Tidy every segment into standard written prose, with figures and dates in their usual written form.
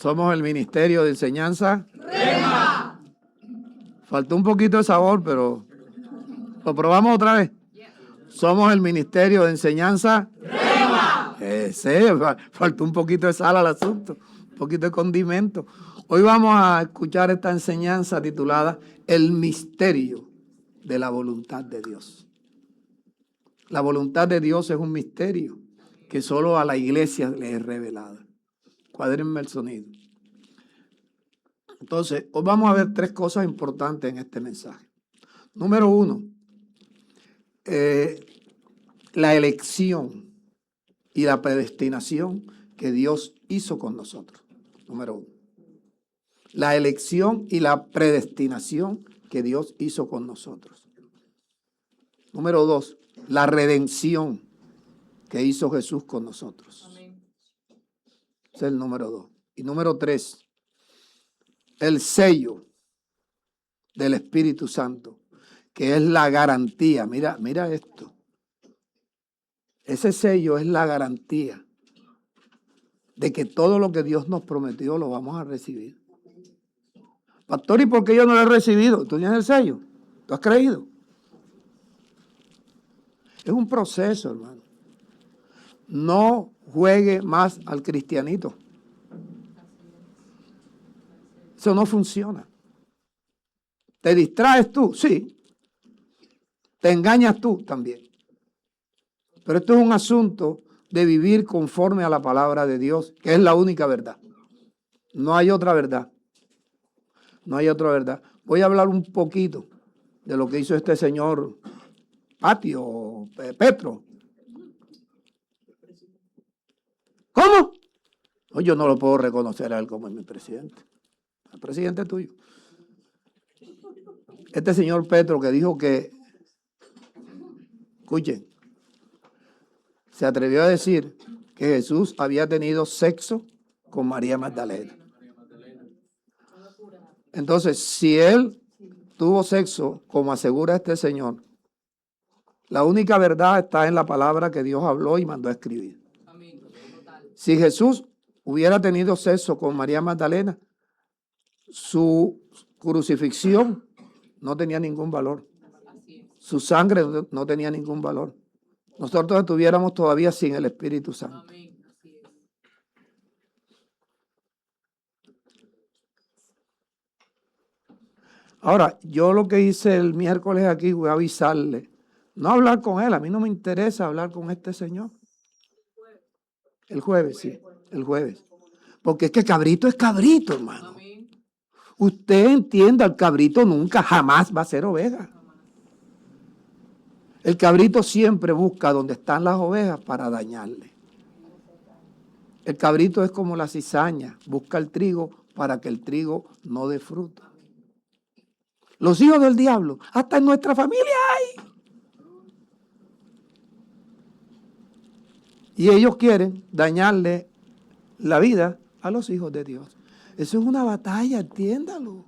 Somos el Ministerio de Enseñanza Rema. Faltó un poquito de sabor, pero lo probamos otra vez. Somos el Ministerio de Enseñanza Rema. Faltó un poquito de sal al asunto, un poquito de condimento. Hoy vamos a escuchar esta enseñanza titulada El misterio de la voluntad de Dios. La voluntad de Dios es un misterio que solo a la iglesia le es revelada. Cuadrenme el sonido. Entonces, hoy vamos a ver tres cosas importantes en este mensaje. Número uno, la elección y la predestinación que Dios hizo con nosotros. Número uno. La elección y la predestinación que Dios hizo con nosotros. Número dos, la redención que hizo Jesús con nosotros. Amén. Ese es el número dos. Y número tres, el sello del Espíritu Santo, que es la garantía. Mira esto. Ese sello es la garantía de que todo lo que Dios nos prometió lo vamos a recibir. Pastor, ¿y por qué yo no lo he recibido? ¿Tú tienes el sello? ¿Tú has creído? Es un proceso, hermano. No juegue más al cristianito. Eso no funciona. ¿Te distraes tú? Sí. ¿Te engañas tú? También. Pero esto es un asunto de vivir conforme a la palabra de Dios, que es la única verdad. No hay otra verdad. No hay otra verdad. Voy a hablar un poquito de lo que hizo este señor Petro. ¿Cómo? No, yo no lo puedo reconocer a él como mi presidente. El presidente tuyo. Este señor Petro que dijo que, escuchen, se atrevió a decir que Jesús había tenido sexo con María Magdalena. Entonces, si él tuvo sexo, como asegura este señor, la única verdad está en la palabra que Dios habló y mandó a escribir. Si Jesús hubiera tenido sexo con María Magdalena, su crucifixión no tenía ningún valor. Su sangre no tenía ningún valor. Nosotros estuviéramos todavía sin el Espíritu Santo. Ahora, yo lo que hice el miércoles aquí, voy a avisarle, no hablar con él, a mí no me interesa hablar con este señor. El jueves, sí, el jueves. Porque es que cabrito es cabrito, hermano. Usted entienda, el cabrito nunca, jamás va a ser oveja. El cabrito siempre busca donde están las ovejas para dañarle. El cabrito es como la cizaña, busca el trigo para que el trigo no dé fruto. Los hijos del diablo, hasta en nuestra familia hay. Y ellos quieren dañarle la vida a los hijos de Dios. Eso es una batalla, entiéndalo.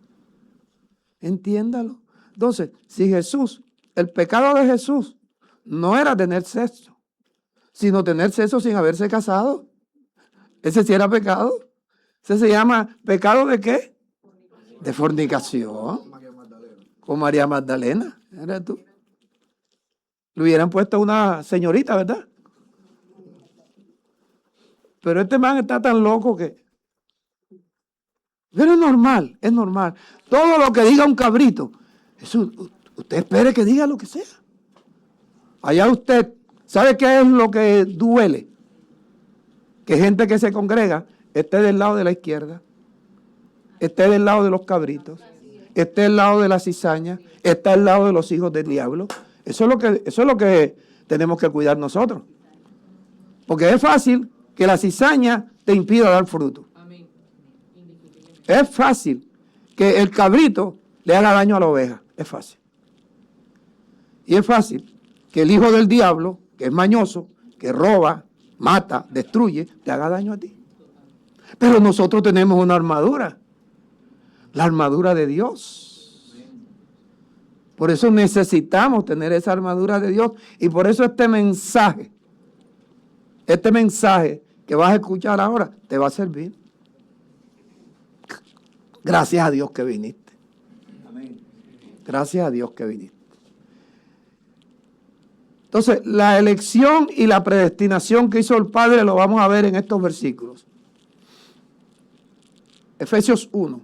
Entiéndalo. Entonces, si Jesús, el pecado de Jesús no era tener sexo, sino tener sexo sin haberse casado. Ese sí era pecado. Ese se llama pecado de ¿qué? De fornicación. Con María Magdalena. ¿Eres tú? Le hubieran puesto una señorita, ¿verdad? Pero este man está tan loco que... Pero es normal, es normal. Todo lo que diga un cabrito, eso, usted espere que diga lo que sea. Allá usted, ¿sabe qué es lo que duele? Que gente que se congrega esté del lado de la izquierda, esté del lado de los cabritos, esté del lado de la cizaña, esté del lado de los hijos del diablo. Eso es lo que tenemos que cuidar nosotros. Porque es fácil que la cizaña te impida dar fruto. Es fácil que el cabrito le haga daño a la oveja. Es fácil. Y es fácil que el hijo del diablo, que es mañoso, que roba, mata, destruye, le haga daño a ti. Pero nosotros tenemos una armadura. La armadura de Dios. Por eso necesitamos tener esa armadura de Dios. Y por eso este mensaje que vas a escuchar ahora, te va a servir. Gracias a Dios que viniste. Gracias a Dios que viniste. Entonces, la elección y la predestinación que hizo el Padre lo vamos a ver en estos versículos. Efesios 1,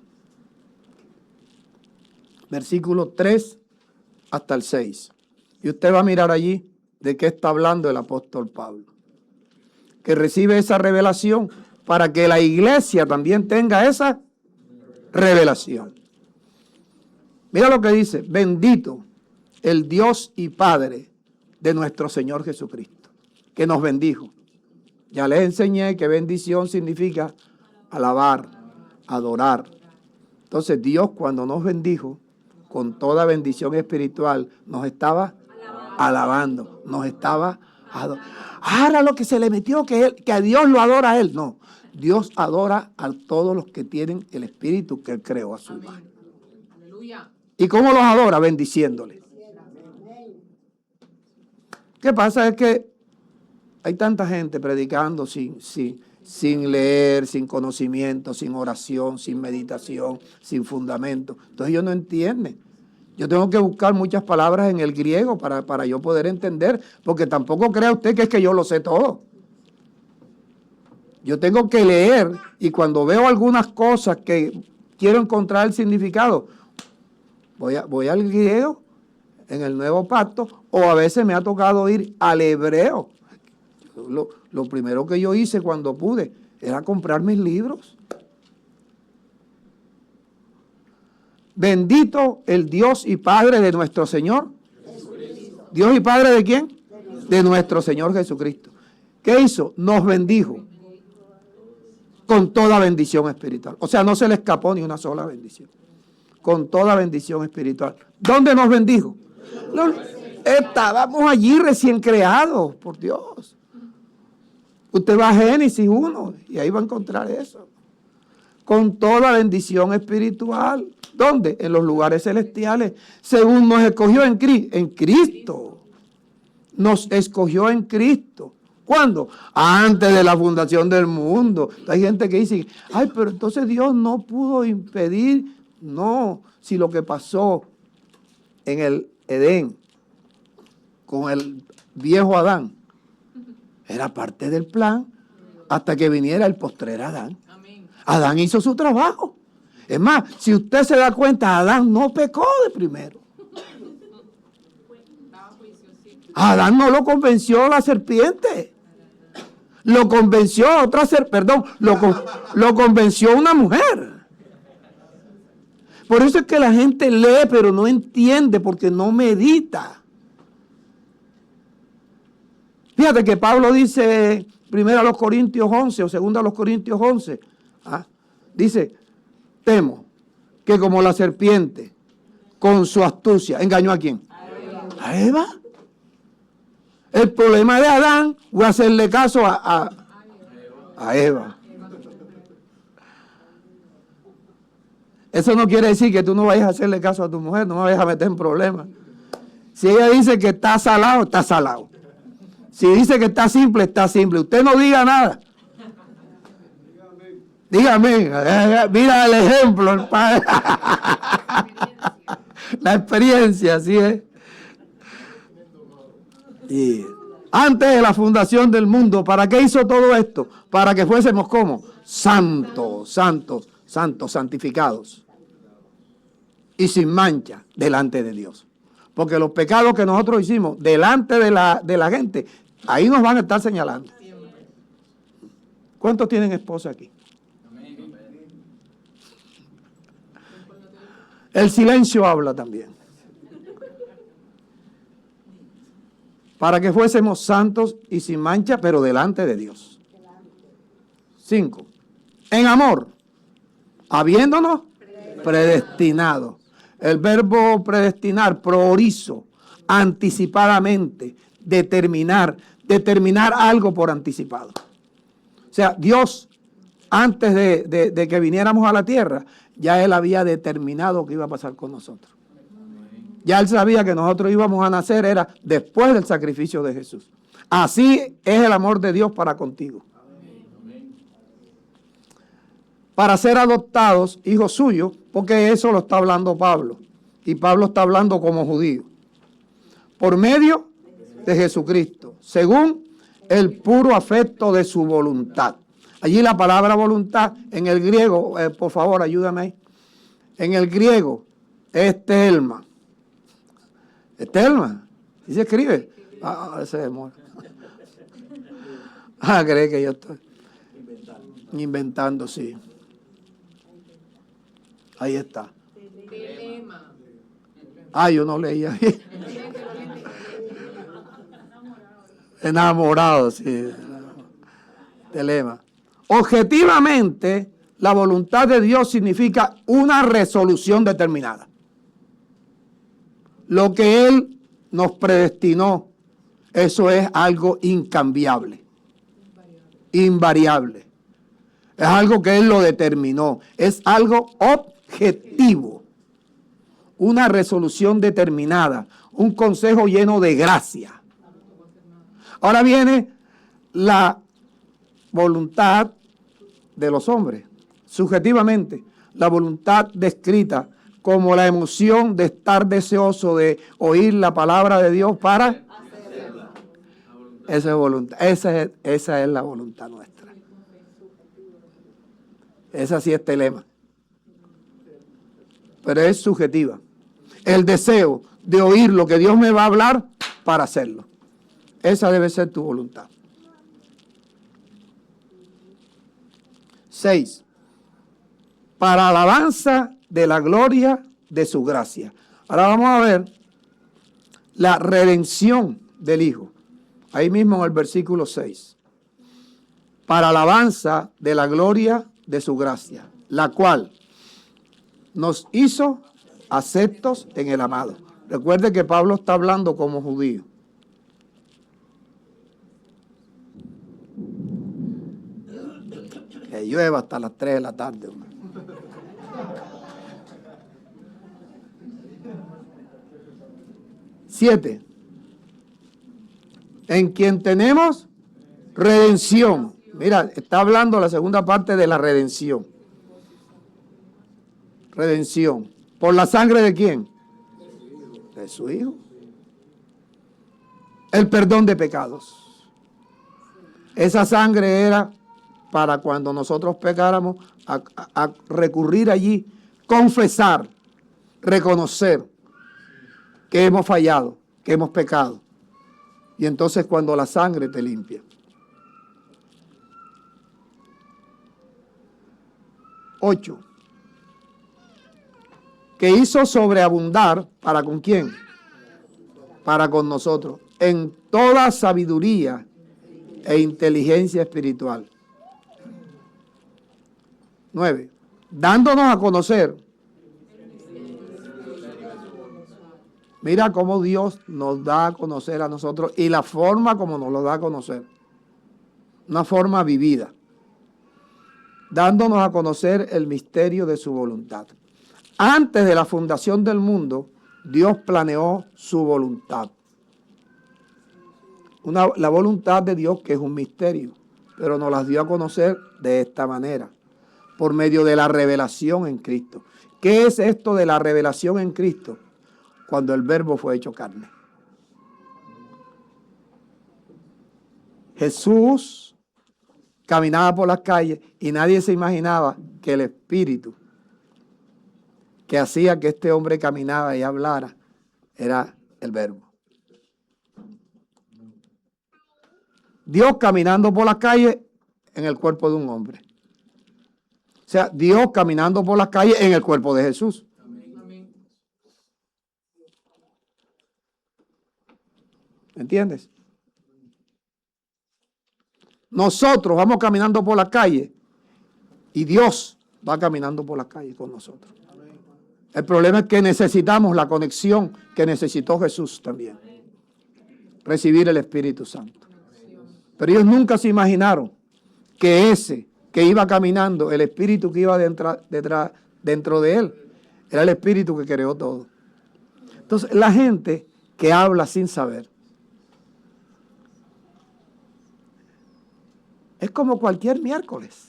versículo 3 hasta el 6. Y usted va a mirar allí de qué está hablando el apóstol Pablo. Que recibe esa revelación para que la iglesia también tenga esa revelación. Mira lo que dice: bendito el Dios y Padre de nuestro Señor Jesucristo, que nos bendijo. Ya les enseñé que bendición significa alabar, adorar. Entonces Dios, cuando nos bendijo con toda bendición espiritual, nos estaba alabando, nos estaba adorando. Ahora lo que se le metió, que a Dios lo adora a Él. No, Dios adora a todos los que tienen el espíritu que Él creó a su imagen. ¿Y cómo los adora? Bendiciéndole. ¿Qué pasa? Es que hay tanta gente predicando sin leer, sin conocimiento, sin oración, sin meditación, sin fundamento. Entonces ellos no entienden. Yo tengo que buscar muchas palabras en el griego para yo poder entender, porque tampoco crea usted que es que yo lo sé todo. Yo tengo que leer, y cuando veo algunas cosas que quiero encontrar el significado, voy al griego en el Nuevo Pacto, o a veces me ha tocado ir al hebreo. Lo primero que yo hice cuando pude era comprar mis libros. Bendito el Dios y Padre de nuestro Señor. Jesucristo. ¿Dios y Padre de quién? De nuestro Señor Jesucristo. ¿Qué hizo? Nos bendijo con toda bendición espiritual. O sea, no se le escapó ni una sola bendición. Con toda bendición espiritual. ¿Dónde nos bendijo? Estábamos allí recién creados, por Dios. Usted va a Génesis 1 y ahí va a encontrar eso. Con toda bendición espiritual. ¿Dónde? En los lugares celestiales. Según nos escogió en Cristo. Nos escogió en Cristo. ¿Cuándo? Antes de la fundación del mundo. Hay gente que dice, ay, pero entonces Dios no pudo impedir. No, si lo que pasó en el Edén con el viejo Adán era parte del plan hasta que viniera el postrer Adán. Adán hizo su trabajo. Es más, si usted se da cuenta, Adán no pecó de primero. Adán no lo convenció la serpiente. Lo convenció lo convenció una mujer. Por eso es que la gente lee, pero no entiende, porque no medita. Fíjate que Pablo dice, 1 Corintios 11 o 2 Corintios 11, dice, temo que como la serpiente con su astucia engañó ¿a quién? A Eva. El problema de Adán, voy a hacerle caso a Eva. Eso no quiere decir que tú no vayas a hacerle caso a tu mujer, no me vayas a meter en problemas. Si ella dice que está salado, está salado. Si dice que está simple, está simple. Usted no diga nada. Dígame, mira el ejemplo, el padre. La experiencia, así es. Y antes de la fundación del mundo, ¿para qué hizo todo esto? Para que fuésemos como santos, santificados y sin mancha delante de Dios. Porque los pecados que nosotros hicimos delante de la gente, ahí nos van a estar señalando. ¿Cuántos tienen esposa aquí? El silencio habla también. Para que fuésemos santos y sin mancha, pero delante de Dios. 5. En amor, habiéndonos predestinado. El verbo predestinar, proorizo, anticipadamente, determinar algo por anticipado. O sea, Dios, antes de que viniéramos a la tierra, ya Él había determinado qué iba a pasar con nosotros. Ya Él sabía que nosotros íbamos a nacer, era después del sacrificio de Jesús. Así es el amor de Dios para contigo. para ser adoptados hijos suyos, porque eso lo está hablando Pablo. Y Pablo está hablando como judío. Por medio de Jesucristo, según el puro afecto de su voluntad. Allí la palabra voluntad en el griego, por favor, ayúdame ahí. En el griego es telma. ¿Es telma? ¿Sí se escribe? Ese demora. Cree que yo estoy inventando, sí. Ahí está. Yo no leía bien. Enamorado, sí. Telema. Objetivamente, la voluntad de Dios significa una resolución determinada. Lo que Él nos predestinó, eso es algo incambiable, invariable. Es algo que Él lo determinó. Es algo objetivo. Una resolución determinada. Un consejo lleno de gracia. Ahora viene la voluntad de los hombres. Subjetivamente, la voluntad descrita como la emoción de estar deseoso de oír la palabra de Dios para... Esa es voluntad. Esa es la voluntad nuestra. Esa sí es telema. Pero es subjetiva. El deseo de oír lo que Dios me va a hablar para hacerlo. Esa debe ser tu voluntad. 6. Para alabanza de la gloria de su gracia. Ahora vamos a ver la redención del Hijo. Ahí mismo en el versículo 6. Para alabanza de la gloria de su gracia, la cual nos hizo aceptos en el amado. Recuerde que Pablo está hablando como judío. Que llueva hasta las 3 de la tarde. 7. En quien tenemos redención. Mira, está hablando la segunda parte de la redención. Redención. ¿Por la sangre de quién? De su Hijo. El perdón de pecados. Esa sangre era para cuando nosotros pecáramos, a recurrir allí, confesar, reconocer que hemos fallado, que hemos pecado. Y entonces cuando la sangre te limpia. 8. Que hizo sobreabundar, ¿para con quién? Para con nosotros, en toda sabiduría e inteligencia espiritual. 9. Dándonos a conocer. Mira cómo Dios nos da a conocer a nosotros y la forma como nos lo da a conocer. Una forma vivida. Dándonos a conocer el misterio de su voluntad. Antes de la fundación del mundo, Dios planeó su voluntad. La voluntad de Dios que es un misterio, pero nos las dio a conocer de esta manera, por medio de la revelación en Cristo. ¿Qué es esto de la revelación en Cristo? Cuando el Verbo fue hecho carne. Jesús caminaba por las calles y nadie se imaginaba que el Espíritu que hacía que este hombre caminara y hablara era el Verbo. Dios caminando por las calles en el cuerpo de un hombre. O sea, Dios caminando por las calles en el cuerpo de Jesús. ¿Me entiendes? Nosotros vamos caminando por la calle y Dios va caminando por las calles con nosotros. El problema es que necesitamos la conexión que necesitó Jesús también. Recibir el Espíritu Santo. Pero ellos nunca se imaginaron que ese que iba caminando, el Espíritu que iba dentro de él, era el Espíritu que creó todo. Entonces, la gente que habla sin saber, es como cualquier miércoles.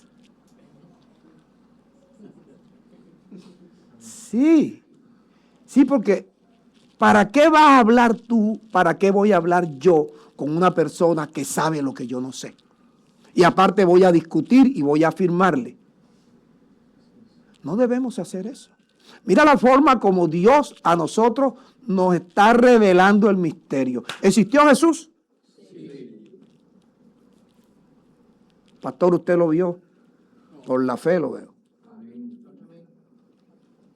Sí, sí, porque ¿para qué vas a hablar tú? ¿Para qué voy a hablar yo con una persona que sabe lo que yo no sé? Y aparte voy a discutir y voy a afirmarle. No debemos hacer eso. Mira la forma como Dios a nosotros nos está revelando el misterio. ¿Existió Jesús? Sí. Pastor, usted lo vio. Por la fe lo veo.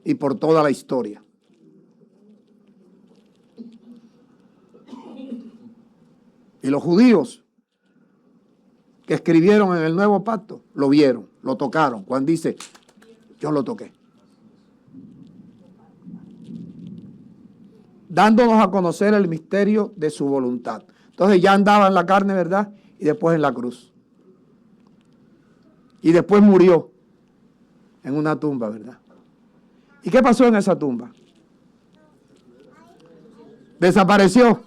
Y por toda la historia. Y los judíos que escribieron en el nuevo pacto lo vieron, lo tocaron. Juan dice, yo lo toqué. Dándonos a conocer el misterio de su voluntad. Entonces ya andaba en la carne, ¿verdad? Y después en la cruz. Y después murió en una tumba, ¿verdad? ¿Y qué pasó en esa tumba? Desapareció.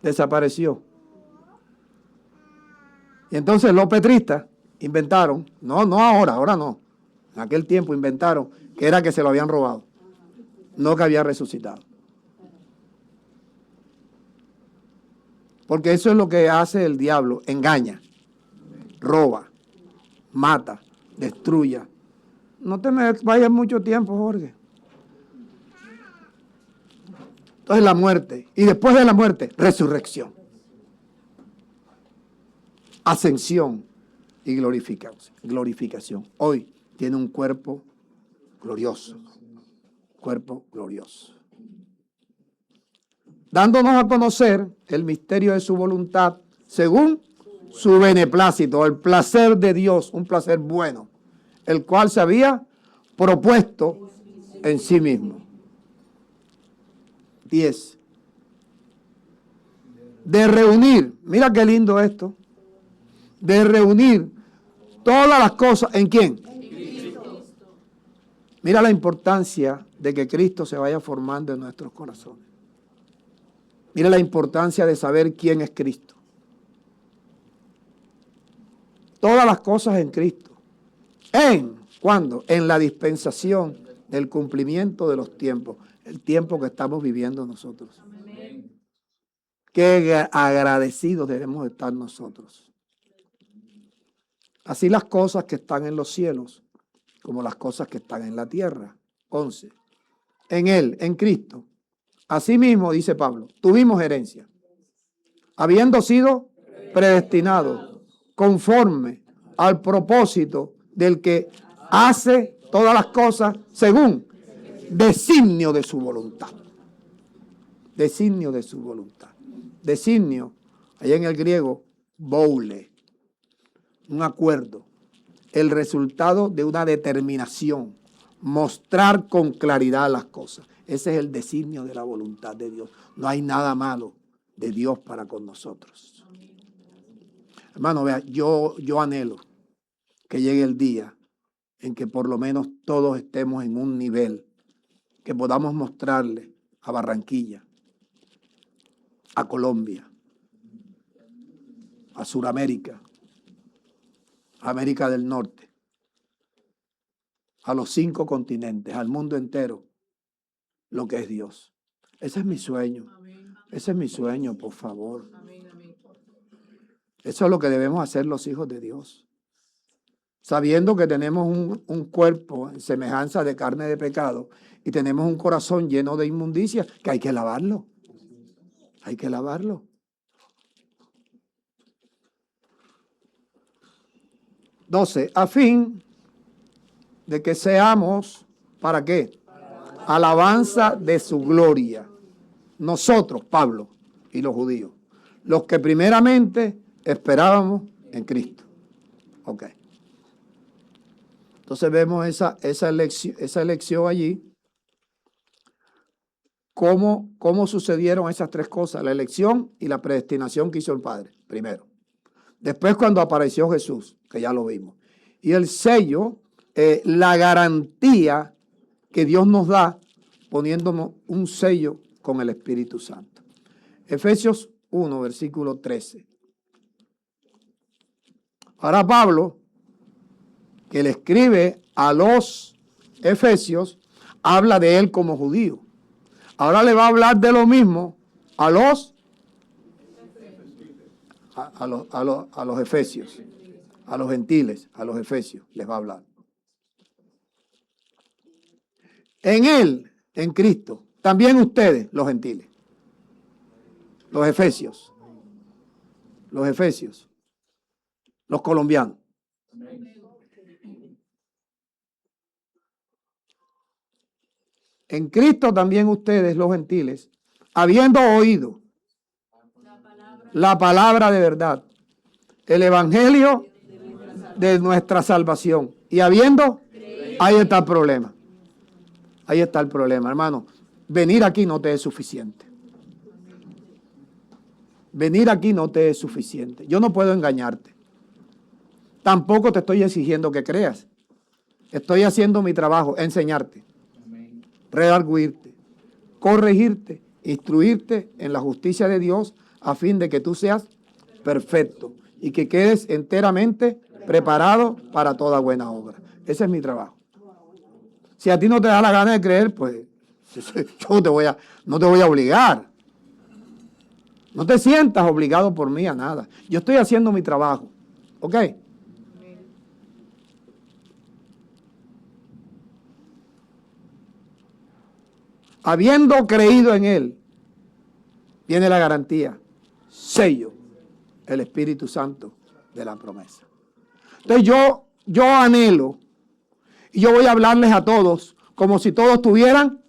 Desapareció. Y entonces los petristas inventaron, no ahora no. En aquel tiempo inventaron que era que se lo habían robado, no que había resucitado. Porque eso es lo que hace el diablo, engaña, roba, mata, destruye. No te me vayas mucho tiempo, Jorge. Entonces la muerte, y después de la muerte, resurrección, ascensión y glorificación. Hoy tiene un cuerpo glorioso, dándonos a conocer el misterio de su voluntad según su beneplácito, el placer de Dios, un placer bueno, el cual se había propuesto en sí mismo. 10. De reunir, mira qué lindo esto, de reunir todas las cosas, ¿en quién? En Cristo. Mira la importancia de que Cristo se vaya formando en nuestros corazones. Mira la importancia de saber quién es Cristo. Todas las cosas en Cristo. ¿Cuándo? En la dispensación del cumplimiento de los tiempos. El tiempo que estamos viviendo nosotros. Amén. Qué agradecidos debemos estar nosotros. Así las cosas que están en los cielos, como las cosas que están en la tierra. 11. En Él, en Cristo. Asimismo, dice Pablo, tuvimos herencia, habiendo sido predestinados conforme al propósito del que hace todas las cosas según designio de su voluntad. Designio de su voluntad. Designio, allá en el griego, boule, un acuerdo, el resultado de una determinación, mostrar con claridad las cosas. Ese es el designio de la voluntad de Dios. No hay nada malo de Dios para con nosotros. Hermano, vea, yo anhelo que llegue el día en que por lo menos todos estemos en un nivel que podamos mostrarle a Barranquilla, a Colombia, a Sudamérica, a América del Norte, a los 5 continentes, al mundo entero, lo que es Dios. Ese es mi sueño. Ese es mi sueño, por favor. Eso es lo que debemos hacer los hijos de Dios. Sabiendo que tenemos un cuerpo en semejanza de carne de pecado y tenemos un corazón lleno de inmundicia, que hay que lavarlo. Hay que lavarlo. 12. A fin de que seamos, ¿para qué? Alabanza de su gloria. Nosotros, Pablo y los judíos, los que primeramente esperábamos en Cristo. Ok. Entonces vemos esa elección allí. ¿Cómo sucedieron esas 3 cosas? La elección y la predestinación que hizo el Padre, primero. Después cuando apareció Jesús, que ya lo vimos. Y el sello, la garantía que Dios nos da poniéndonos un sello con el Espíritu Santo. Efesios 1, versículo 13. Ahora Pablo, que le escribe a los Efesios, habla de él como judío. Ahora le va a hablar de lo mismo a los efesios, a los gentiles, a los efesios, les va a hablar. En él, en Cristo, también ustedes, los gentiles, los efesios, los colombianos. En Cristo también ustedes, los gentiles, habiendo oído la palabra de verdad, el evangelio de nuestra salvación, y habiendo, ahí está el problema. Ahí está el problema, hermano. Venir aquí no te es suficiente. Venir aquí no te es suficiente. Yo no puedo engañarte. Tampoco te estoy exigiendo que creas. Estoy haciendo mi trabajo, enseñarte, redarguirte, corregirte, instruirte en la justicia de Dios a fin de que tú seas perfecto y que quedes enteramente preparado para toda buena obra. Ese es mi trabajo. Si a ti no te da la gana de creer, pues yo no te voy a obligar. No te sientas obligado por mí a nada. Yo estoy haciendo mi trabajo. ¿Ok? Habiendo creído en él, viene la garantía, sello, el Espíritu Santo de la promesa. Entonces yo anhelo, y yo voy a hablarles a todos como si todos tuvieran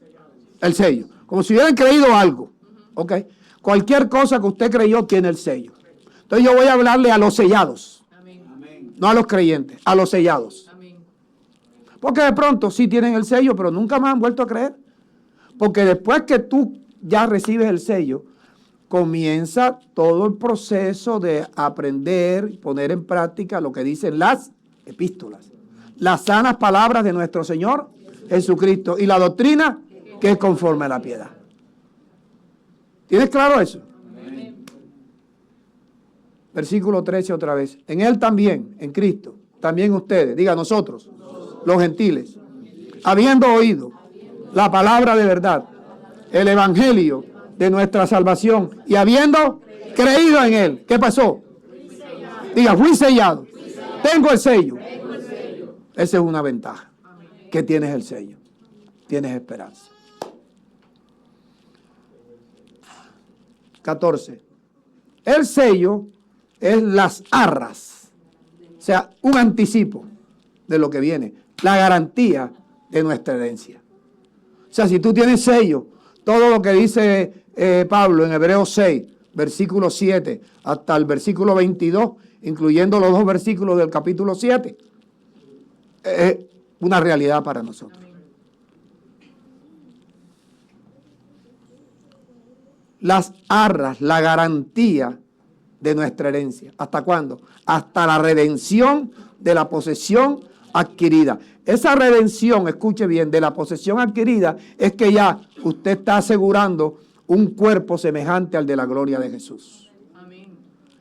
el sello, como si hubieran creído algo. ¿Ok? Cualquier cosa que usted creyó tiene el sello. Entonces yo voy a hablarle a los sellados, no a los creyentes, a los sellados. Porque de pronto sí tienen el sello, pero nunca más han vuelto a creer. Porque después que tú ya recibes el sello, comienza todo el proceso de aprender y poner en práctica lo que dicen las epístolas, las sanas palabras de nuestro Señor Jesucristo y la doctrina que es conforme a la piedad. ¿Tienes claro eso? Versículo 13 otra vez. En él también, en Cristo, también ustedes, diga nosotros, los gentiles, habiendo oído la palabra de verdad, el evangelio de nuestra salvación y habiendo creído en él, ¿qué pasó? Diga, fui sellado. Tengo el sello. Esa es una ventaja, que tienes el sello. Tienes esperanza. 14. El sello es las arras, o sea, un anticipo de lo que viene, la garantía de nuestra herencia. O sea, si tú tienes sello, todo lo que dice Pablo en Hebreos 6, versículo 7, hasta el versículo 22, incluyendo los 2 versículos del capítulo 7, es una realidad para nosotros. Las arras, la garantía de nuestra herencia. ¿Hasta cuándo? Hasta la redención de la posesión adquirida. Esa redención, escuche bien, de la posesión adquirida es que ya usted está asegurando un cuerpo semejante al de la gloria de Jesús. Amén.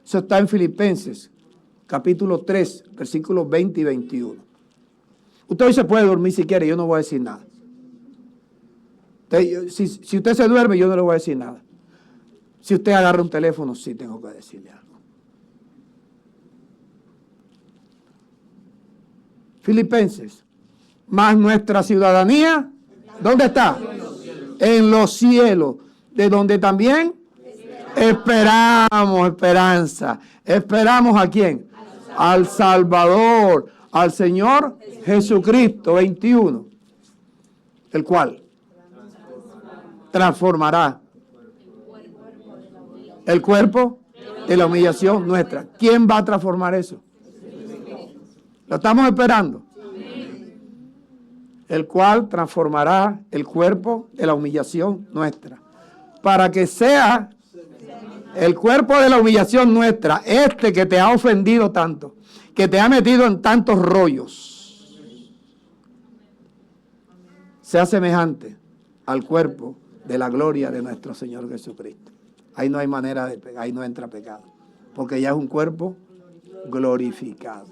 Eso está en Filipenses, capítulo 3, versículos 20 y 21. Usted hoy se puede dormir si quiere, yo no voy a decir nada. Si usted se duerme, yo no le voy a decir nada. Si usted agarra un teléfono, sí tengo que decirle algo. Filipenses, más nuestra ciudadanía, ¿dónde está? En los cielos, de donde también esperamos esperanza. ¿Esperamos a quién? Al Salvador, al Señor Jesucristo, 21, el cual transformará el cuerpo de la humillación nuestra. ¿Quién va a transformar eso? Lo estamos esperando. El cual transformará el cuerpo de la humillación nuestra. Para que sea el cuerpo de la humillación nuestra, este que te ha ofendido tanto, que te ha metido en tantos rollos, sea semejante al cuerpo de la gloria de nuestro Señor Jesucristo. Ahí no hay manera de pecar, ahí no entra pecado, porque ya es un cuerpo glorificado.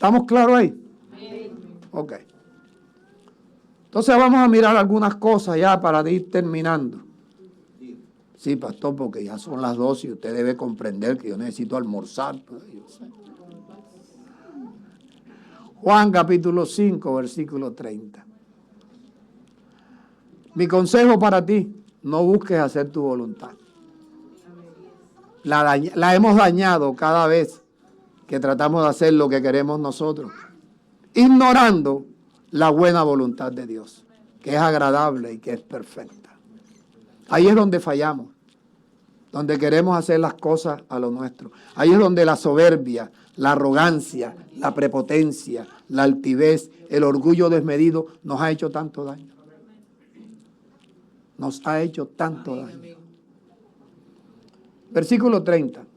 ¿Estamos claros ahí? Ok. Entonces vamos a mirar algunas cosas ya para ir terminando. Sí, pastor, porque ya son las 12 y usted debe comprender que yo necesito almorzar. Juan capítulo 5, versículo 30. Mi consejo para ti, no busques hacer tu voluntad. La hemos dañado cada vez que tratamos de hacer lo que queremos nosotros, ignorando la buena voluntad de Dios, que es agradable y que es perfecta. Ahí es donde fallamos, donde queremos hacer las cosas a lo nuestro. Ahí es donde la soberbia, la arrogancia, la prepotencia, la altivez, el orgullo desmedido nos ha hecho tanto daño. Nos ha hecho tanto daño. Versículo 30.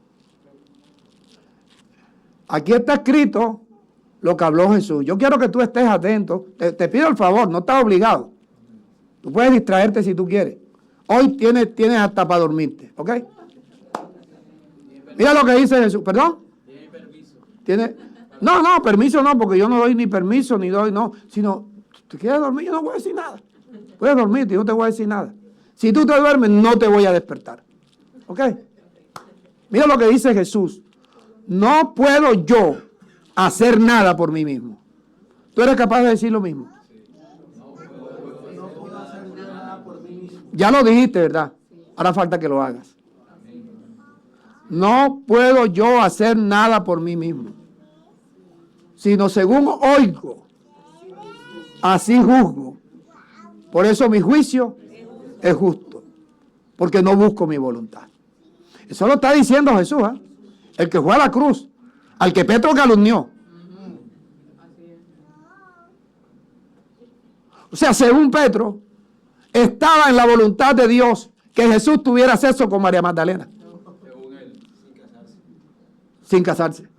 Aquí está escrito lo que habló Jesús. Yo quiero que tú estés atento. Te pido el favor, no estás obligado. Tú puedes distraerte si tú quieres. Hoy tienes hasta para dormirte, ¿ok? Mira lo que dice Jesús. ¿Perdón? ¿Tiene permiso? No, permiso no, porque yo no doy ni permiso, ni doy, no. Sino, ¿te quieres dormir? Yo no voy a decir nada. Puedes dormirte, yo no te voy a decir nada. Si tú te duermes, no te voy a despertar. ¿Ok? Mira lo que dice Jesús. No puedo yo hacer nada por mí mismo. ¿Tú eres capaz de decir lo mismo? Ya lo dijiste, ¿verdad? Ahora falta que lo hagas. No puedo yo hacer nada por mí mismo, sino según oigo, así juzgo. Por eso mi juicio es justo, porque no busco mi voluntad. Eso lo está diciendo Jesús, ¿eh? El que fue a la cruz, al que Pedro calumnió. O sea, según Pedro, estaba en la voluntad de Dios que Jesús tuviera sexo con María Magdalena. Según él, sin casarse.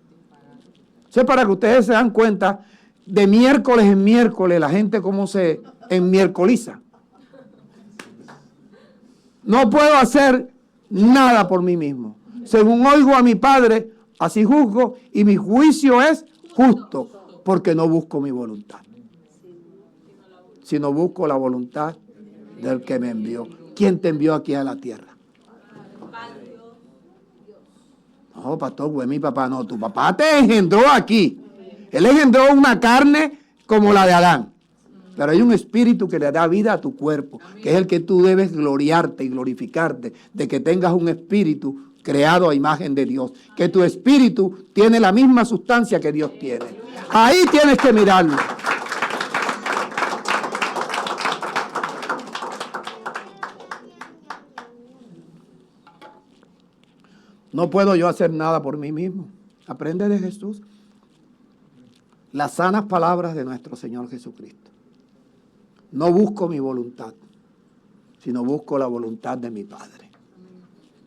Eso es para que ustedes se dan cuenta de miércoles en miércoles la gente cómo se enmiércoliza. No puedo hacer nada por mí mismo. Según oigo a mi Padre, así juzgo, y mi juicio es justo, porque no busco mi voluntad, sino busco la voluntad del que me envió. ¿Quién te envió aquí a la tierra? No, pastor, pues mi papá no. Tu papá te engendró aquí. Él engendró una carne como la de Adán. Pero hay un espíritu que le da vida a tu cuerpo, que es el que tú debes gloriarte y glorificarte, de que tengas un espíritu creado a imagen de Dios, que tu espíritu tiene la misma sustancia que Dios tiene. Ahí tienes que mirarlo. No puedo yo hacer nada por mí mismo. Aprende de Jesús las sanas palabras de nuestro Señor Jesucristo. No busco mi voluntad, sino busco la voluntad de mi Padre.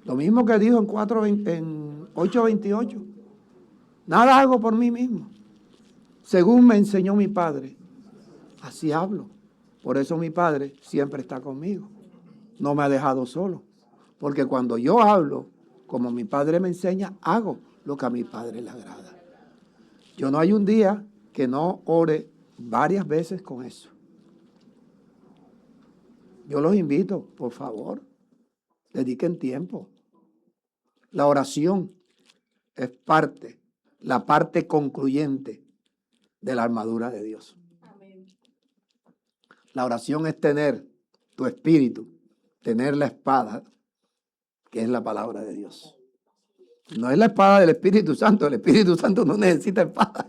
Lo mismo que dijo en 8:28. Nada hago por mí mismo. Según me enseñó mi Padre, así hablo. Por eso mi Padre siempre está conmigo. No me ha dejado solo. Porque cuando yo hablo, como mi Padre me enseña, hago lo que a mi Padre le agrada. Yo no hay un día que no ore varias veces con eso. Yo los invito, por favor, dediquen tiempo. La oración es la parte concluyente de la armadura de Dios. Amén. La oración es tener tu espíritu, tener la espada, que es la palabra de Dios. No es la espada del Espíritu Santo. El Espíritu Santo no necesita espada.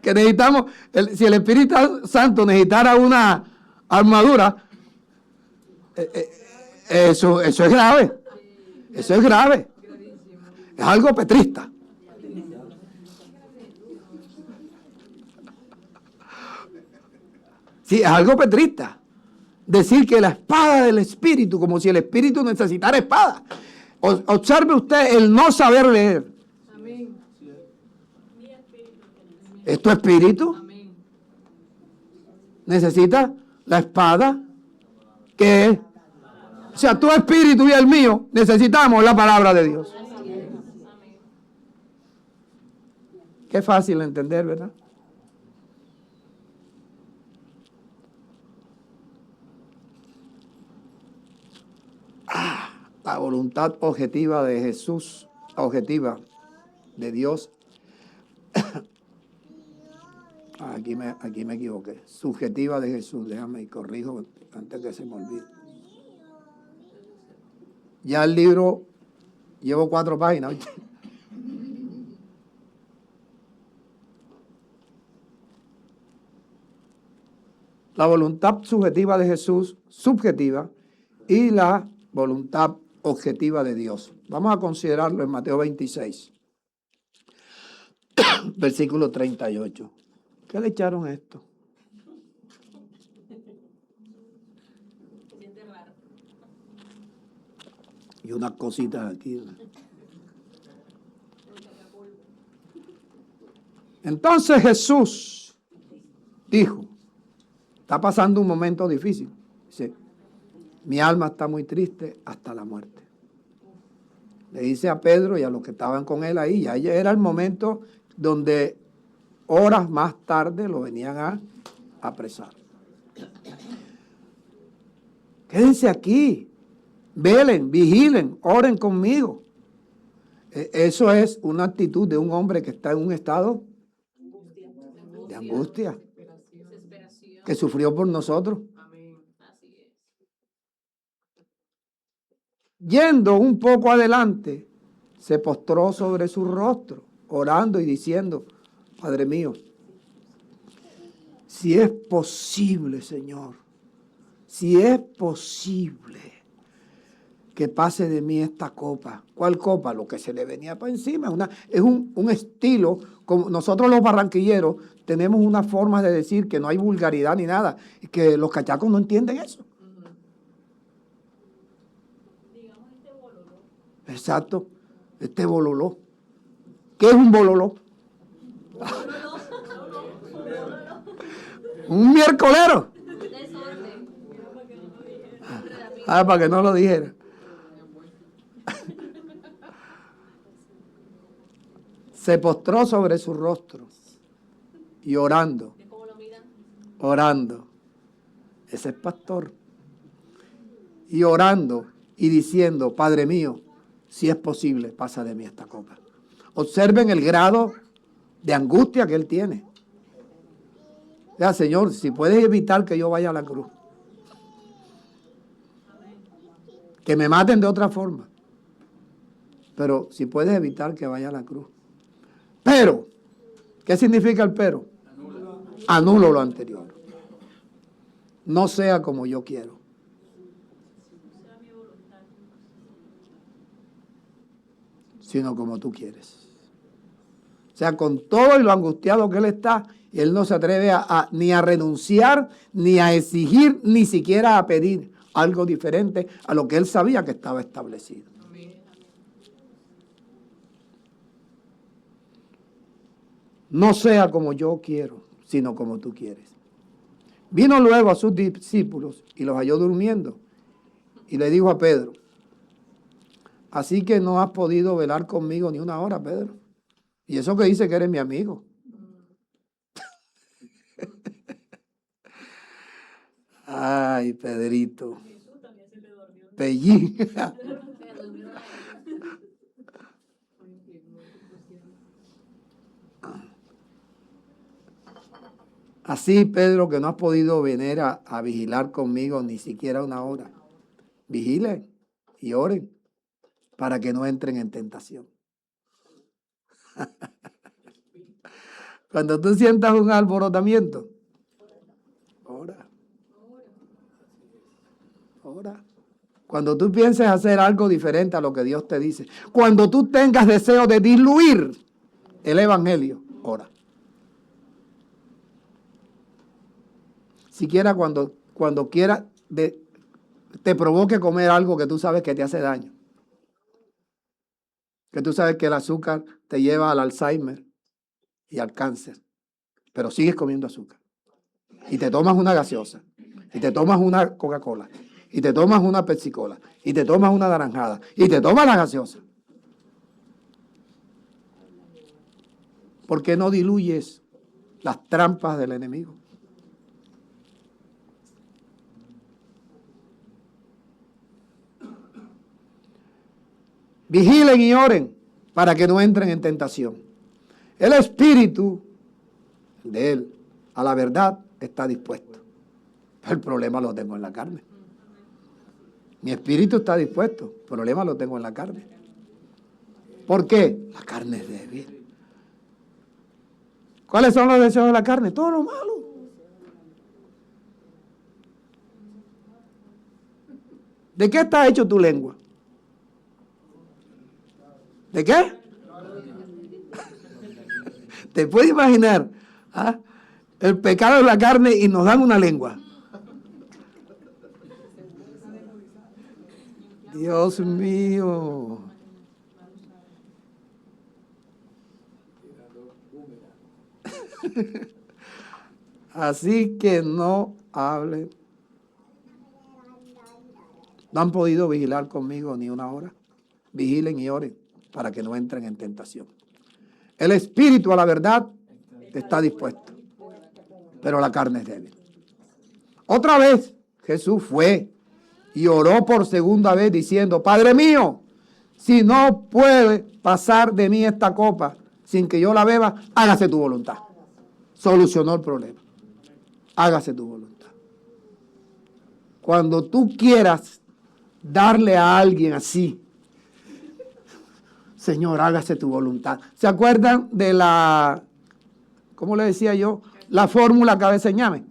Que necesitamos, si el Espíritu Santo necesitara una armadura, eso es grave. Eso es grave. Es algo petrista. Sí, es algo petrista. Decir que la espada del Espíritu, como si el Espíritu necesitara espada. Observe usted el no saber leer. Amén. ¿Es tu espíritu? Amén. Necesita la espada que es. O sea, tu espíritu y el mío necesitamos la palabra de Dios. Qué fácil de entender, ¿verdad? La voluntad objetiva de Jesús, objetiva de Dios. Aquí me equivoqué. Subjetiva de Jesús. Déjame y corrijo antes que se me olvide. Ya el libro, llevo 4 páginas. La voluntad subjetiva de Jesús, subjetiva, y la voluntad objetiva de Dios. Vamos a considerarlo en Mateo 26, versículo 38. ¿Qué le echaron a esto? Y unas cositas aquí. Entonces Jesús dijo, está pasando un momento difícil. Dice, mi alma está muy triste hasta la muerte. Le dice a Pedro y a los que estaban con él ahí, ya era el momento donde horas más tarde lo venían a apresar. Quédense aquí, velen, vigilen, oren conmigo. Eso es una actitud de un hombre que está en un estado de angustia, que sufrió por nosotros. Yendo un poco adelante, se postró sobre su rostro, orando y diciendo, Padre mío, si es posible, Señor, si es posible que pase de mí esta copa. ¿Cuál copa? Lo que se le venía para encima. Es un estilo, como nosotros los barranquilleros tenemos una forma de decir que no hay vulgaridad ni nada, y que los cachacos no entienden eso. Exacto, este bololó. ¿Qué es un bololó? Un miércolero. Para que no lo dijera. Se postró sobre su rostro y orando. Orando. Ese es pastor. Y orando y diciendo, Padre mío, si es posible, pasa de mí esta copa. Observen el grado de angustia que él tiene. O sea, Señor, si puedes evitar que yo vaya a la cruz, que me maten de otra forma, pero si puedes evitar que vaya a la cruz. Pero, ¿qué significa el pero? Anulo lo anterior. No sea como yo quiero. Sino como tú quieres. O sea, con todo y lo angustiado que él está, él no se atreve ni a renunciar, ni a exigir, ni siquiera a pedir algo diferente a lo que él sabía que estaba establecido. No sea como yo quiero, sino como tú quieres. Vino luego a sus discípulos y los halló durmiendo. Y le dijo a Pedro, así que no has podido velar conmigo ni una hora, Pedro. Y eso que dice que eres mi amigo. Ay, Pedrito. Pellín. Así, Pedro, que no has podido venir a vigilar conmigo ni siquiera una hora. Vigilen y oren para que no entren en tentación. Cuando tú sientas un alborotamiento, ora. Ora. Cuando tú pienses hacer algo diferente a lo que Dios te dice, cuando tú tengas deseo de diluir el evangelio, ora. Siquiera cuando quieras te provoque comer algo que tú sabes que te hace daño. Que tú sabes que el azúcar te lleva al Alzheimer y al cáncer. Pero sigues comiendo azúcar. Y te tomas una gaseosa. Y te tomas una Coca-Cola. Y te tomas una Pepsi-Cola. Y te tomas una naranjada. Y te tomas la gaseosa. ¿Por qué no diluyes las trampas del enemigo? Vigilen y oren para que no entren en tentación. El espíritu de él a la verdad está dispuesto. El problema lo tengo en la carne. Mi espíritu está dispuesto. El problema lo tengo en la carne. ¿Por qué? La carne es débil. ¿Cuáles son los deseos de la carne? Todo lo malo. ¿De qué está hecho tu lengua? ¿De qué? ¿Te puedes imaginar el pecado de la carne y nos dan una lengua? Dios mío. Así que no hable. No han podido vigilar conmigo ni una hora. Vigilen y oren para que no entren en tentación. El espíritu a la verdad está dispuesto, pero la carne es débil. Otra vez Jesús fue y oró por segunda vez diciendo: Padre mío, si no puede pasar de mí esta copa sin que yo la beba, hágase tu voluntad. Solucionó el problema. Hágase tu voluntad. Cuando tú quieras darle a alguien así, Señor, hágase tu voluntad. ¿Se acuerdan de la, cómo le decía yo? La fórmula Cabeceñame.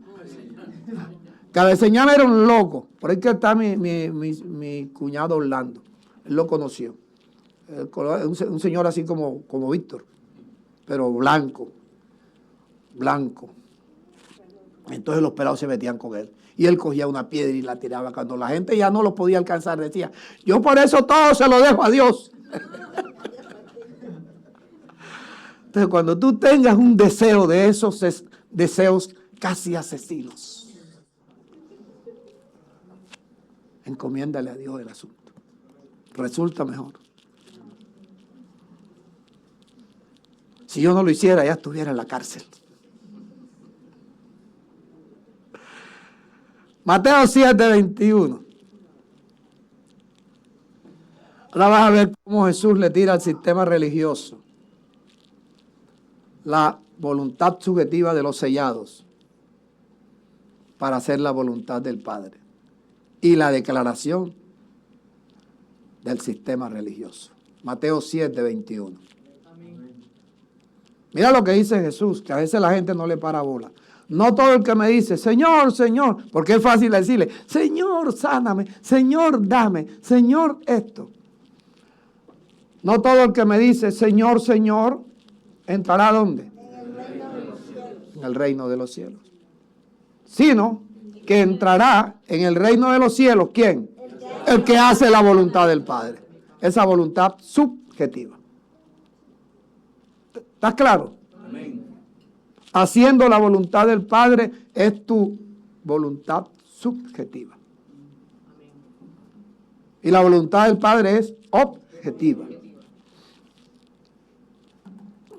Cabeceñame era un loco. Por ahí que está mi cuñado Orlando. Él lo conoció. Un señor así como Víctor, pero blanco. Entonces los pelados se metían con él. Y él cogía una piedra y la tiraba. Cuando la gente ya no lo podía alcanzar, decía: yo por eso todo se lo dejo a Dios. Entonces, cuando tú tengas un deseo de esos deseos casi asesinos, encomiéndale a Dios el asunto. Resulta mejor. Si yo no lo hiciera, ya estuviera en la cárcel. Mateo 7:21. Ahora vas a ver cómo Jesús le tira al sistema religioso la voluntad subjetiva de los sellados para hacer la voluntad del Padre y la declaración del sistema religioso. Mateo 7:21. Mira lo que dice Jesús, que a veces la gente no le para bola. No todo el que me dice: Señor, Señor, porque es fácil decirle: Señor, sáname, Señor, dame, Señor, esto. No todo el que me dice: Señor, Señor, entrará ¿a dónde? En el reino de los cielos. Sino que entrará en el reino de los cielos, ¿quién? El que hace la voluntad del Padre. Esa voluntad subjetiva. ¿Estás claro? Amén. Haciendo la voluntad del Padre es tu voluntad subjetiva. Y la voluntad del Padre es objetiva.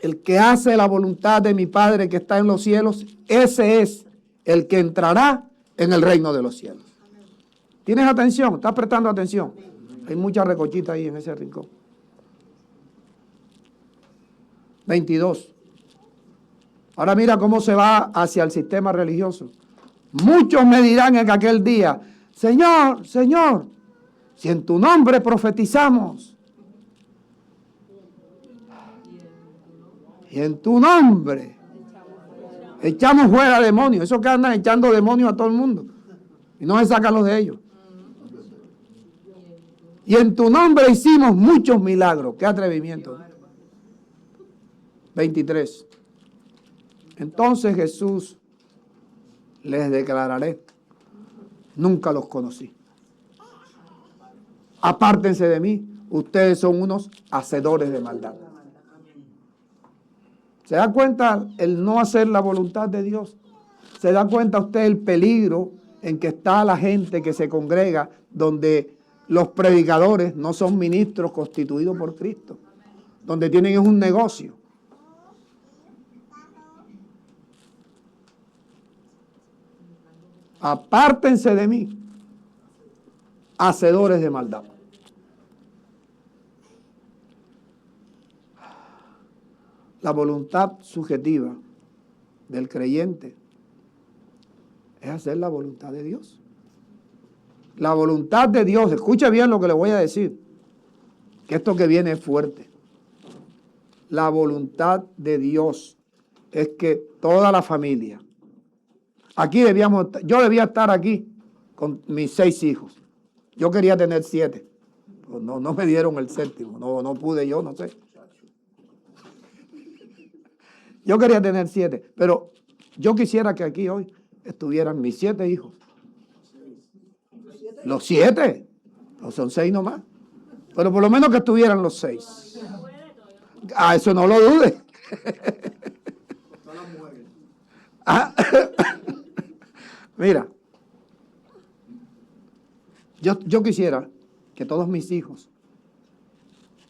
El que hace la voluntad de mi Padre que está en los cielos, ese es el que entrará en el reino de los cielos. ¿Tienes atención? ¿Estás prestando atención? Hay mucha recochita ahí en ese rincón. 22. Ahora mira cómo se va hacia el sistema religioso. Muchos me dirán en aquel día: Señor, Señor, si en tu nombre profetizamos, y en tu nombre echamos fuera demonios. Esos que andan echando demonios a todo el mundo y no se sacan los de ellos. Y en tu nombre hicimos muchos milagros. ¡Qué atrevimiento! 23. Entonces Jesús les declararé: nunca los conocí. Apártense de mí, ustedes son unos hacedores de maldad. ¿Se da cuenta el no hacer la voluntad de Dios? ¿Se da cuenta usted el peligro en que está la gente que se congrega, donde los predicadores no son ministros constituidos por Cristo, donde tienen un negocio? apártense de mí, hacedores de maldad. La voluntad subjetiva del creyente es hacer la voluntad de Dios. La voluntad de Dios, escuche bien lo que le voy a decir, que esto que viene es fuerte. La voluntad de Dios es que toda la familia, yo debía estar aquí con mis 6 hijos. Yo quería tener 7. Pues no me dieron el 7º, no pude yo, no sé. Yo quería tener 7, pero yo quisiera que aquí hoy estuvieran mis 7 hijos. Los 7, no son 6 nomás, pero por lo menos que estuvieran los 6. Eso no lo dude. Mira, yo quisiera que todos mis hijos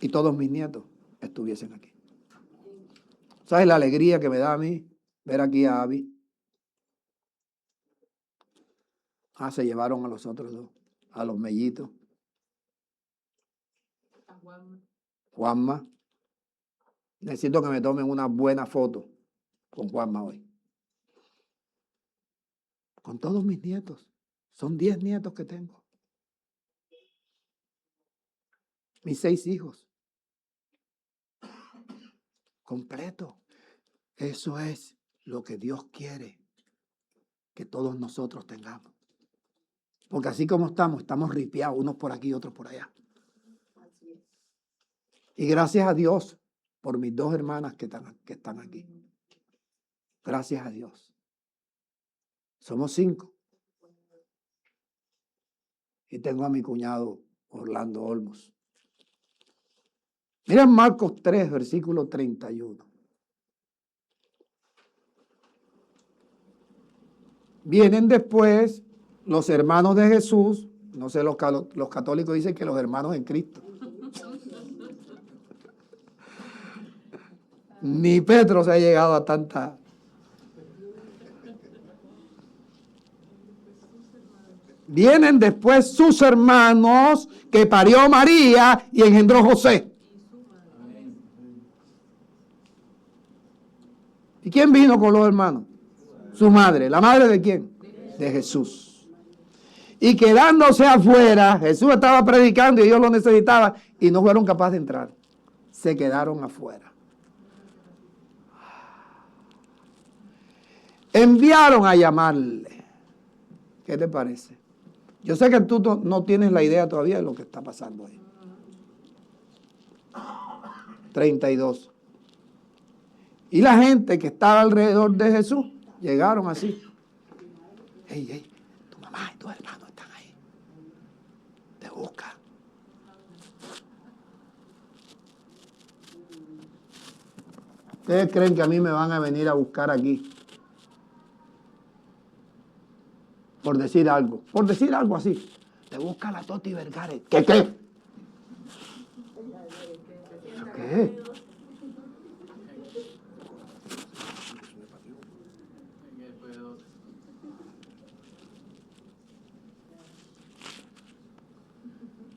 y todos mis nietos estuviesen aquí. ¿Sabes la alegría que me da a mí ver aquí a Abby? Se llevaron a los otros 2, a los mellitos. Juanma. Necesito que me tomen una buena foto con Juanma hoy. Con todos mis nietos. Son 10 nietos que tengo. Mis 6 hijos. Completo. Eso es lo que Dios quiere que todos nosotros tengamos. Porque así como estamos ripiados, unos por aquí y otros por allá. Y gracias a Dios por mis 2 hermanas que están aquí. Gracias a Dios. Somos 5. Y tengo a mi cuñado Orlando Olmos. Miren Marcos 3, versículo 31. Vienen después los hermanos de Jesús. No sé, los católicos dicen que los hermanos en Cristo. Ni Pedro se ha llegado a tanta. Vienen después sus hermanos que parió María y engendró José. ¿Y quién vino con los hermanos? Su madre. ¿La madre de quién? De Jesús. Y quedándose afuera, Jesús estaba predicando y ellos lo necesitaban y no fueron capaces de entrar. Se quedaron afuera. Enviaron a llamarle. ¿Qué te parece? Yo sé que tú no tienes la idea todavía de lo que está pasando ahí. 32. Y la gente que estaba alrededor de Jesús llegaron así. Hey, tu mamá y tus hermanos están ahí. Te buscan. ¿Ustedes creen que a mí me van a venir a buscar aquí? Por decir algo así. Te busca la Toti Vergara. ¿Qué? ¿Qué?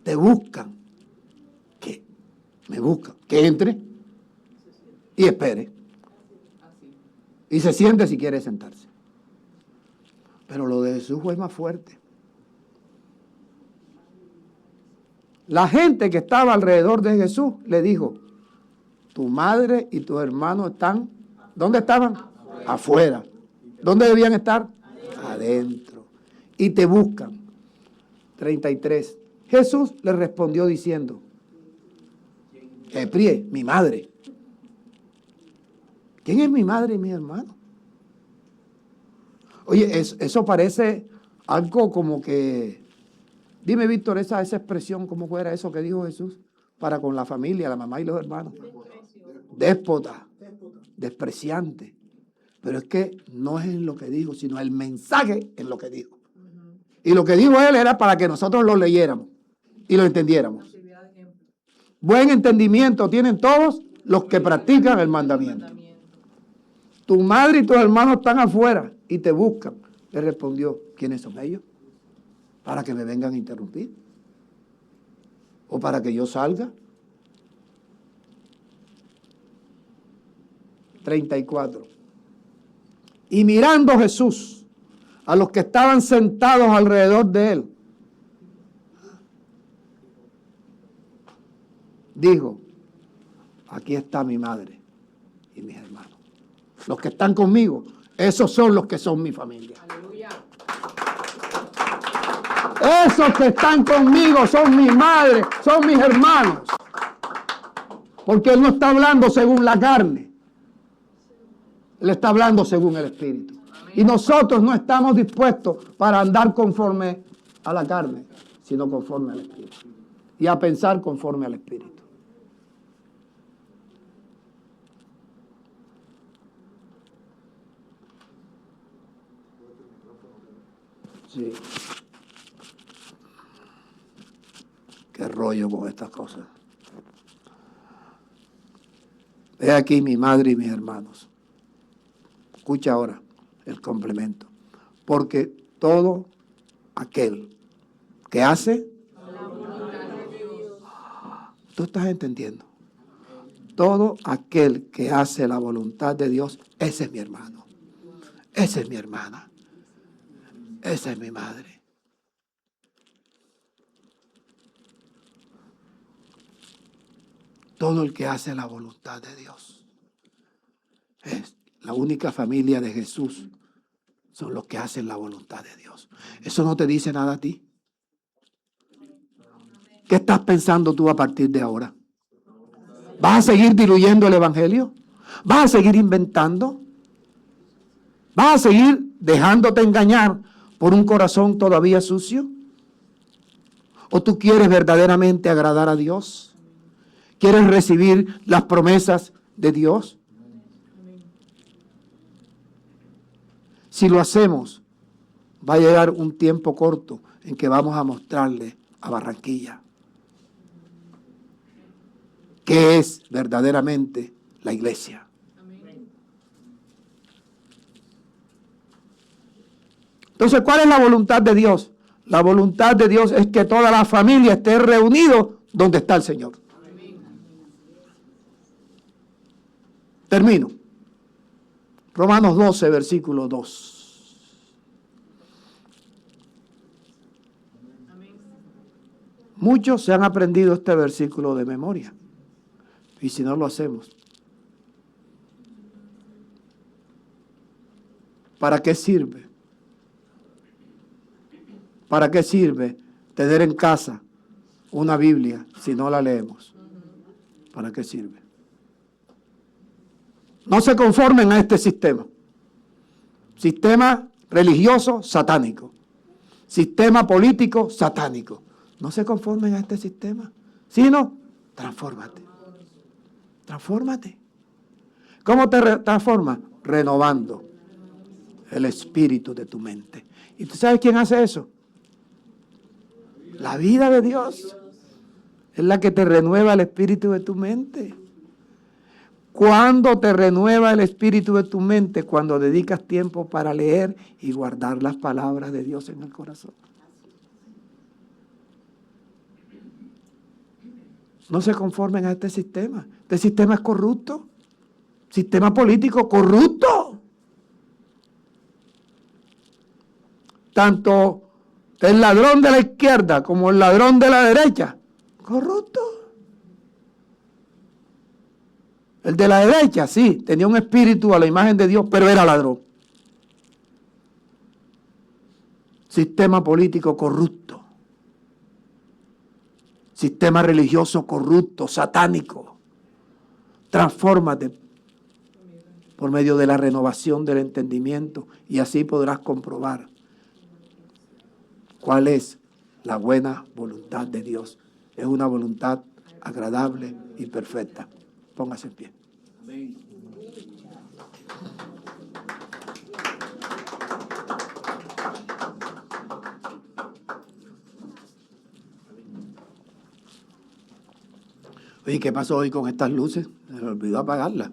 Te buscan. ¿Qué? Me buscan. Que entre y espere. Y se siente si quiere sentarse. Pero lo de Jesús fue más fuerte. La gente que estaba alrededor de Jesús le dijo, tu madre y tus hermanos están, ¿dónde estaban? Afuera. ¿Dónde debían estar? Adentro. Y te buscan. 33. Jesús le respondió diciendo, Prie, mi madre. ¿Quién es mi madre y mi hermano? Oye, eso parece algo como que, dime Víctor, esa expresión, ¿cómo fuera eso que dijo Jesús? Para con la familia, la mamá y los hermanos. Déspota, despreciante. Pero es que no es en lo que dijo, sino el mensaje en lo que dijo. Y lo que dijo él era para que nosotros lo leyéramos y lo entendiéramos. Buen entendimiento tienen todos los que practican el mandamiento. Tu madre y tus hermanos están afuera y te buscan. Él respondió, ¿quiénes son ellos? Para que me vengan a interrumpir. O para que yo salga. 34. Y mirando Jesús a los que estaban sentados alrededor de él, dijo, aquí está mi madre y mis hermanos. Los que están conmigo, esos son los que son mi familia. Aleluya. Esos que están conmigo son mi madre, son mis hermanos. Porque Él no está hablando según la carne. Él está hablando según el Espíritu. Y nosotros no estamos dispuestos para andar conforme a la carne, sino conforme al Espíritu. Y a pensar conforme al Espíritu. Sí. Qué rollo con estas cosas. He aquí mi madre y mis hermanos. Escucha ahora el complemento. Porque todo aquel que hace, tú estás entendiendo. Todo aquel que hace la voluntad de Dios, ese es mi hermano. Esa es mi hermana. Esa es mi madre. Todo el que hace la voluntad de Dios. Es la única familia de Jesús. Son los que hacen la voluntad de Dios. Eso no te dice nada a ti. ¿Qué estás pensando tú a partir de ahora? ¿Vas a seguir diluyendo el evangelio? ¿Vas a seguir inventando? ¿Vas a seguir dejándote engañar por un corazón todavía sucio? ¿O tú quieres verdaderamente agradar a Dios? ¿Quieres recibir las promesas de Dios? Si lo hacemos, va a llegar un tiempo corto en que vamos a mostrarle a Barranquilla qué es verdaderamente la iglesia. Entonces, ¿cuál es la voluntad de Dios? La voluntad de Dios es que toda la familia esté reunida donde está el Señor. Termino. Romanos 12, versículo 2. Muchos se han aprendido este versículo de memoria. Y si no lo hacemos, ¿para qué sirve? ¿Para qué sirve tener en casa una Biblia si no la leemos? ¿Para qué sirve? No se conformen a este sistema. Sistema religioso satánico. Sistema político satánico. No se conformen a este sistema, sino transfórmate. Transfórmate. ¿Cómo te transformas? Renovando el espíritu de tu mente. ¿Y tú sabes quién hace eso? La vida de Dios es la que te renueva el espíritu de tu mente. ¿Cuándo te renueva el espíritu de tu mente? Cuando dedicas tiempo para leer y guardar las palabras de Dios en el corazón. No se conformen a este sistema. Este sistema es corrupto. Sistema político corrupto. Tanto el ladrón de la izquierda como el ladrón de la derecha, corrupto. El de la derecha, sí, tenía un espíritu a la imagen de Dios, pero era ladrón. Sistema político corrupto. Sistema religioso corrupto, satánico. Transfórmate por medio de la renovación del entendimiento y así podrás comprobar cuál es la buena voluntad de Dios. Es una voluntad agradable y perfecta. Póngase en pie. Amén. Oye, ¿qué pasó hoy con estas luces? Se me olvidó apagarlas.